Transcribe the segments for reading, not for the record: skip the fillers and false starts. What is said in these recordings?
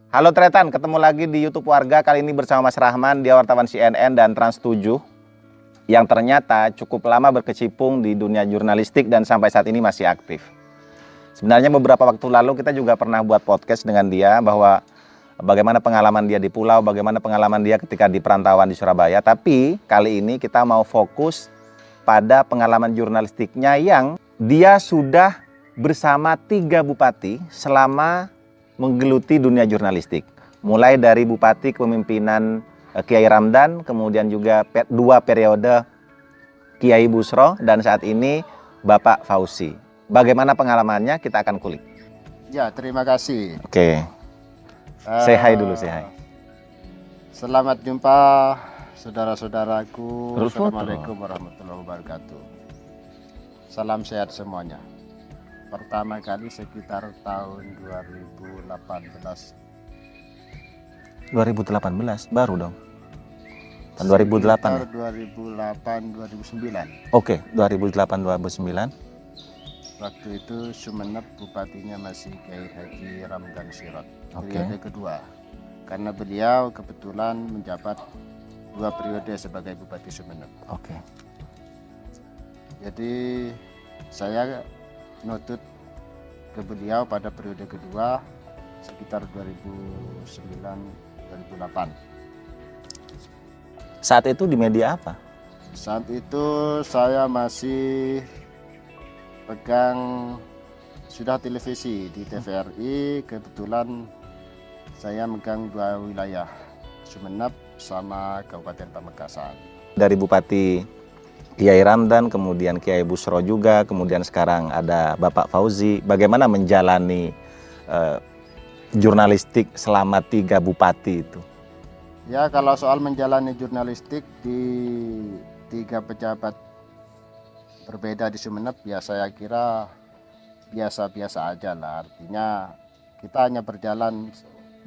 Halo Tretan, ketemu lagi di YouTube Warga. Kali ini bersama Mas Rahman, dia wartawan CNN dan Trans 7 yang ternyata cukup lama berkecimpung di dunia jurnalistik dan sampai saat ini masih aktif. Sebenarnya beberapa waktu lalu kita juga pernah buat podcast dengan dia bahwa bagaimana pengalaman dia di pulau, bagaimana pengalaman dia ketika di perantauan di Surabaya. Tapi kali ini kita mau fokus pada pengalaman jurnalistiknya yang dia sudah bersama 3 bupati selama menggeluti dunia jurnalistik. Mulai dari bupati kepemimpinan Kiai Ramdan, kemudian juga 2 periode Kiai Busro, dan saat ini Bapak Fauzi. Bagaimana pengalamannya kita akan kulik. Ya, terima kasih. Oke. Say hi dulu, say hi. Selamat jumpa saudara-saudaraku. Assalamualaikum warahmatullahi wabarakatuh. Salam sehat semuanya. Pertama kali sekitar tahun 2018. 2018 baru dong. Tahun 2008. 2008 2009. Oke, 2008 2009. Waktu itu Sumeneb bupatinya masih Kiai Haji Ramdan Sirot. Oke. Periode kedua. Karena beliau kebetulan menjabat 2 periode sebagai bupati Sumeneb. Oke. Jadi saya nutut ke beliau pada periode kedua sekitar 2009-2008. Saat itu di media apa? Saat itu saya masih pegang sudah televisi di TVRI. Kebetulan saya megang 2 wilayah, Sumeneb sama Kabupaten Pamekasan. Dari Bupati Kiai Ramdan, kemudian Kiai Busro juga, kemudian sekarang ada Bapak Fauzi. Bagaimana menjalani jurnalistik selama 3 bupati itu? Ya, kalau soal menjalani jurnalistik di 3 pejabat berbeda di Sumeneb, ya saya kira biasa-biasa aja lah. Artinya kita hanya berjalan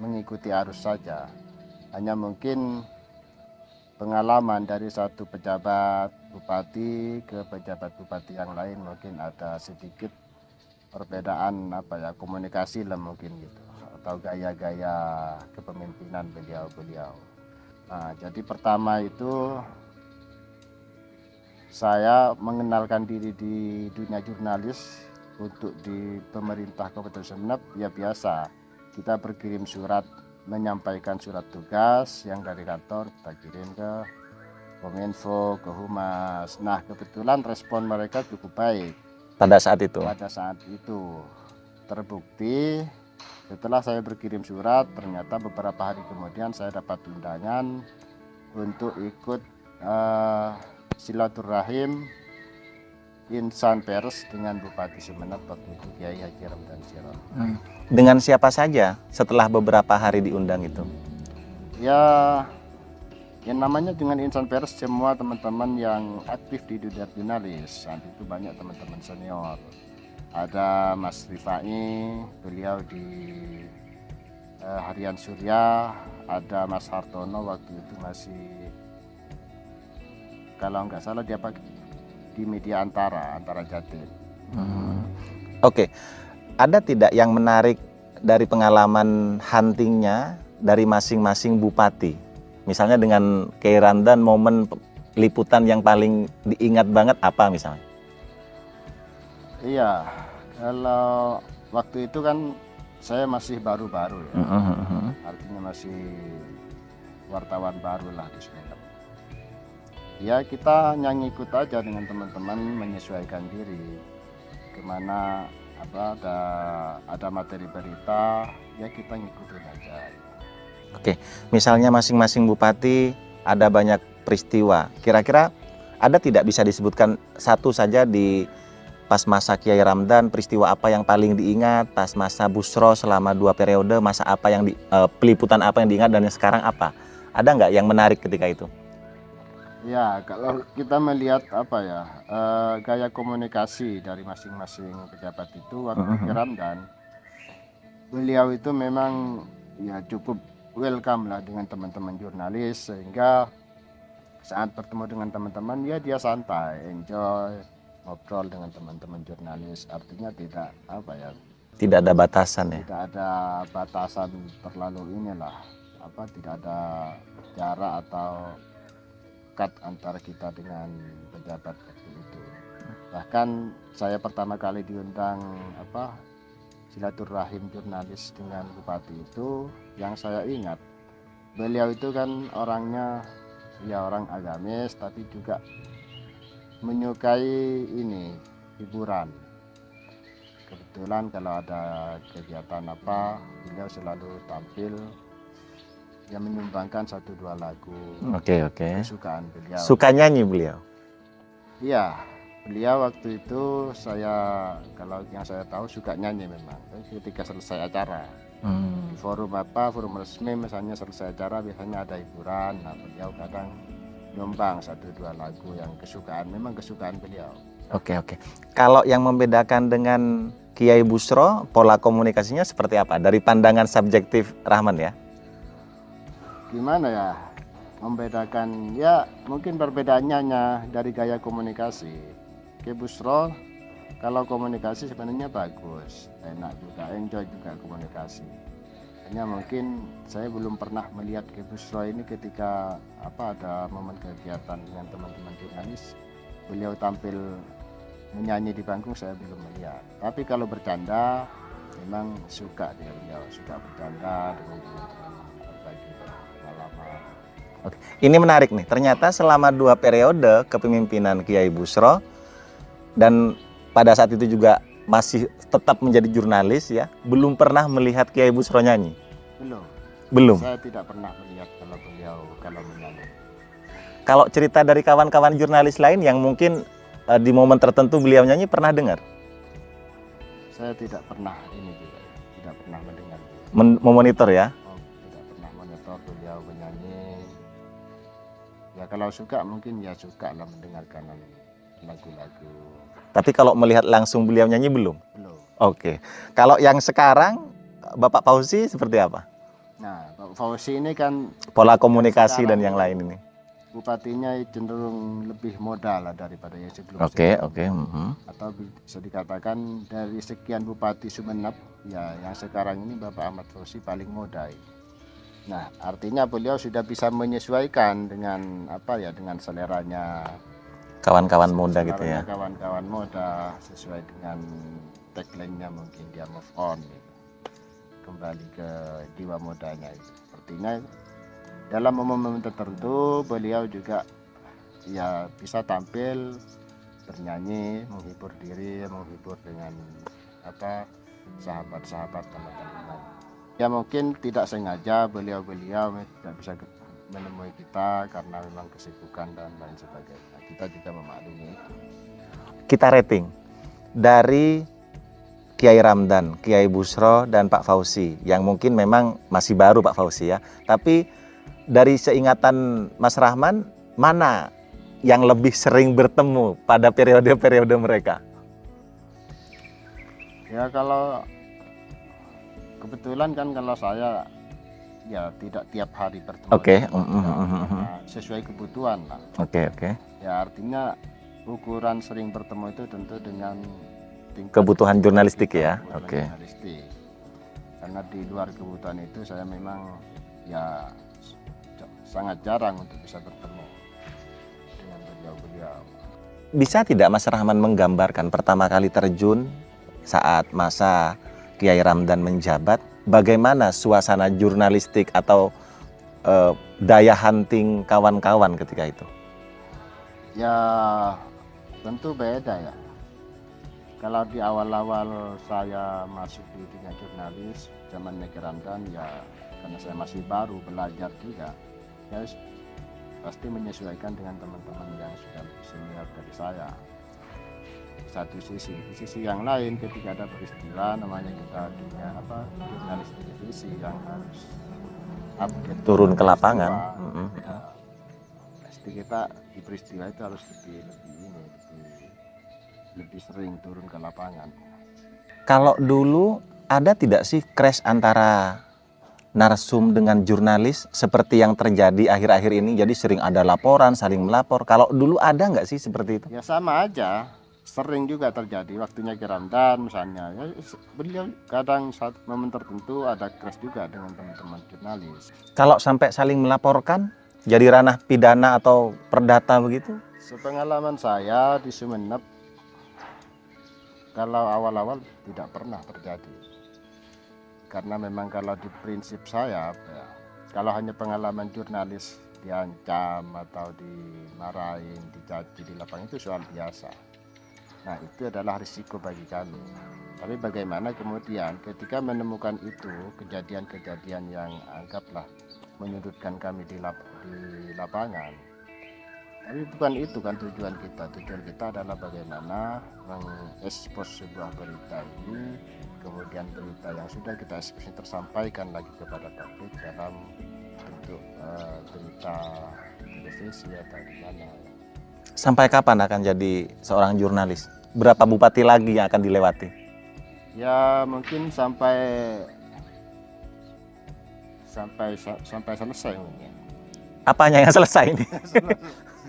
mengikuti arus saja. Hanya mungkin pengalaman dari satu pejabat bupati ke pejabat bupati yang lain mungkin ada sedikit perbedaan komunikasi lah mungkin gitu, atau gaya-gaya kepemimpinan beliau. Nah, jadi pertama itu saya mengenalkan diri di dunia jurnalis untuk di pemerintah Kabupaten Sumeneb. Ya biasa, kita berkirim surat, menyampaikan surat tugas yang dari kantor kita kirim ke Kominfo, ke Humas. Nah, kebetulan respon mereka cukup baik Pada saat itu? pada saat itu. Terbukti setelah saya berkirim surat, ternyata beberapa hari kemudian saya dapat undangan untuk ikut silaturahim insan pers dengan Bupati Sumeneb waktu itu Kiai Haji Ramdan Sirot. Dengan siapa saja setelah beberapa hari diundang itu? Ya, yang namanya dengan insan pers semua teman-teman yang aktif di dunia jurnalis. Saat itu banyak teman-teman senior. Ada Mas Rifai, beliau di Harian Surya. Ada Mas Hartono, waktu itu masih, kalau nggak salah dia di media Antara Jatim. Oke. Ada tidak yang menarik dari pengalaman huntingnya dari masing-masing bupati? Misalnya dengan Kiai Ramdan, momen liputan yang paling diingat banget apa misalnya? Iya, kalau waktu itu kan saya masih baru-baru ya. Artinya masih wartawan baru lah di Sumeneb. Ya kita hanya ngikut aja dengan teman-teman, menyesuaikan diri. Kemana ada materi berita, ya kita ngikutin aja. Oke, misalnya masing-masing bupati ada banyak peristiwa. Kira-kira ada tidak bisa disebutkan satu saja di pas masa Kiai Ramdan, peristiwa apa yang paling diingat, pas masa Busro selama 2 periode, masa apa yang peliputan apa yang diingat, dan yang sekarang apa? Ada nggak yang menarik ketika itu? Ya, kalau kita melihat gaya komunikasi dari masing-masing pejabat itu waktu Kiai Ramdan, beliau itu memang ya cukup welcome lah dengan teman-teman jurnalis, sehingga saat bertemu dengan teman-teman ya dia santai, enjoy, ngobrol dengan teman-teman jurnalis. Artinya tidak apa ya, Tidak ada batasan ya. tidak ada batasan terlalu inilah apa, tidak ada jarak atau cut antara kita dengan pejabat waktu itu. Bahkan saya pertama kali diundang apa silaturahim jurnalis dengan bupati itu, yang saya ingat beliau itu kan orangnya ya orang agamis, tapi juga menyukai ini hiburan. Kebetulan kalau ada kegiatan apa, beliau selalu tampil, yang menyumbangkan 1-2 lagu Oke. kesukaan beliau. Suka nyanyi beliau. Iya, beliau waktu itu kalau yang saya tahu suka nyanyi memang. Ketika selesai acara di forum resmi misalnya selesai acara biasanya ada hiburan. Nah, beliau kadang nyumbang 1-2 lagu yang memang kesukaan beliau. Oke. Kalau yang membedakan dengan Kiai Bushro, pola komunikasinya seperti apa? Dari pandangan subjektif Rahman ya? Gimana ya membedakan? Ya mungkin perbedaannya hanya dari gaya komunikasi. Kiai Bushro kalau komunikasi sebenarnya bagus, enak juga, enjoy juga komunikasi. Hanya mungkin saya belum pernah melihat Kiai Bushro ini ketika ada momen kegiatan dengan teman-teman jurnalis, beliau tampil menyanyi di panggung, saya belum melihat. Tapi kalau bercanda memang suka beliau suka bercanda dengan teman-teman, berbagi pengalaman. Oke. Ini menarik nih, ternyata selama 2 periode kepemimpinan Kiai Bushro dan pada saat itu juga masih tetap menjadi jurnalis ya, belum pernah melihat Kiai Bushro nyanyi. Belum. Saya tidak pernah melihat kalau beliau menyanyi. Kalau cerita dari kawan-kawan jurnalis lain yang mungkin di momen tertentu beliau nyanyi, pernah dengar? Saya tidak pernah tidak pernah mendengar. Memonitor ya? Tidak pernah monitor beliau menyanyi. Ya kalau suka mungkin ya suka lah mendengarkan lagu-lagu. Tapi kalau melihat langsung beliau nyanyi belum? Belum. Oke. Kalau yang sekarang Bapak Fauzi seperti apa? Nah, Pak Fauzi ini kan Pola komunikasi dan yang lain ini. Bupatinya cenderung lebih muda lah daripada yang sebelumnya. Oke. Atau bisa dikatakan dari sekian bupati Sumeneb, ya yang sekarang ini Bapak Ahmad Fauzi paling muda. Nah, artinya beliau sudah bisa menyesuaikan dengan dengan seleranya kawan-kawan muda gitu ya. Kawan-kawan muda sesuai dengan tagline-nya, mungkin dia move on gitu. Kembali ke jiwa mudanya itu. Artinya dalam momen-momen tertentu beliau juga ya bisa tampil bernyanyi, menghibur diri, menghibur dengan sahabat-sahabat teman-teman. Ya mungkin tidak sengaja beliau tidak bisa menemui kita karena memang kesibukan dan lain sebagainya. Kita juga memaklumi itu. Kita rating dari Kiai Ramdan, Kiai Bushro dan Pak Fauzi yang mungkin memang masih baru Pak Fauzi ya. Tapi dari seingatan Mas Rahman, mana yang lebih sering bertemu pada periode-periode mereka? Ya kalau kebetulan kan kalau saya ya tidak tiap hari bertemu. Oke. Sesuai kebutuhan lah. Oke. Ya artinya ukuran sering bertemu itu tentu dengan kebutuhan jurnalistik ya. Oke. Karena di luar kebutuhan itu saya memang ya sangat jarang untuk bisa bertemu dengan beliau. Bisa tidak Mas Rahman menggambarkan pertama kali terjun saat masa Kiai Ramdan menjabat, bagaimana suasana jurnalistik atau daya hunting kawan-kawan ketika itu? Ya tentu beda ya. Kalau di awal-awal saya masuk di dunia jurnalis zaman Kiai Ramdan, ya karena saya masih baru belajar juga, ya pasti menyesuaikan dengan teman-teman yang sudah lebih senior dari saya. Satu sisi, di sisi yang lain ketika ada peristiwa namanya kita dunia jurnalis televisi yang harus update, turun ke lapangan. Ya, pasti kita di peristiwa itu harus lebih sering turun ke lapangan. Kalau dulu ada tidak sih crash antara narsum dengan jurnalis seperti yang terjadi akhir-akhir ini? Jadi sering ada laporan, saling melapor. Kalau dulu ada nggak sih seperti itu? Ya sama aja, sering juga terjadi. Waktunya Kiramdan misalnya, ya, beliau kadang saat momen tertentu ada crash juga dengan teman-teman jurnalis. Kalau sampai saling melaporkan, jadi ranah pidana atau perdata begitu? Sepengalaman saya di Sumeneb, kalau awal-awal tidak pernah terjadi. Karena memang kalau di prinsip saya, ya, kalau hanya pengalaman jurnalis diancam atau dimarahin, dicaci di lapangan itu soal biasa. Nah itu adalah risiko bagi kami. Tapi bagaimana kemudian ketika menemukan itu kejadian-kejadian yang anggaplah menyudutkan kami di lapangan. Tapi bukan itu kan tujuan kita. Tujuan kita adalah bagaimana mengekspos sebuah berita ini, kemudian berita yang sudah kita ekspos tersampaikan lagi kepada publik dalam bentuk berita televisi atau di mana. Sampai kapan akan jadi seorang jurnalis? Berapa bupati lagi yang akan dilewati? Ya mungkin sampai selesai mungkin. Apanya yang selesai ini?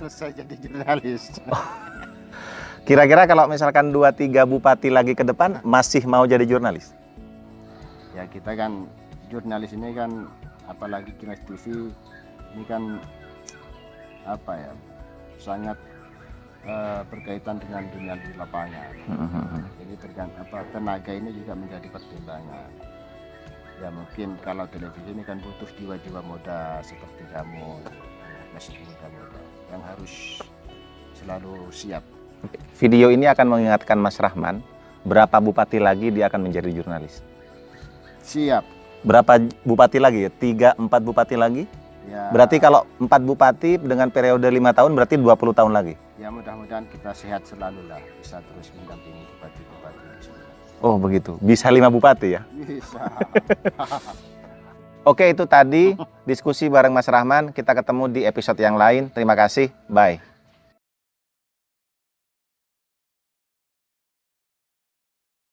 Selesai jadi jurnalis. Kira-kira kalau misalkan 2-3 bupati lagi ke depan masih mau jadi jurnalis? Ya kita kan jurnalis ini kan, apalagi Kilas TV ini kan apa ya, sangat berkaitan dengan dunia di lapangan. Jadi tenaga ini juga menjadi pertimbangan. Ya mungkin kalau televisi ini kan butuh jiwa-jiwa muda seperti kamu, masih muda-muda yang harus selalu siap. Video ini akan mengingatkan Mas Rahman, berapa bupati lagi dia akan menjadi jurnalis? Siap. Berapa bupati lagi ya? 3-4 bupati lagi? Ya. Berarti kalau 4 bupati dengan periode 5 tahun berarti 20 tahun lagi? Ya mudah-mudahan kita sehat selalu lah, bisa terus mendampingi bupati-bupati di sini. Oh begitu, bisa 5 bupati ya? Bisa. Oke, itu tadi diskusi bareng Mas Rahman. Kita ketemu di episode yang lain. Terima kasih, bye.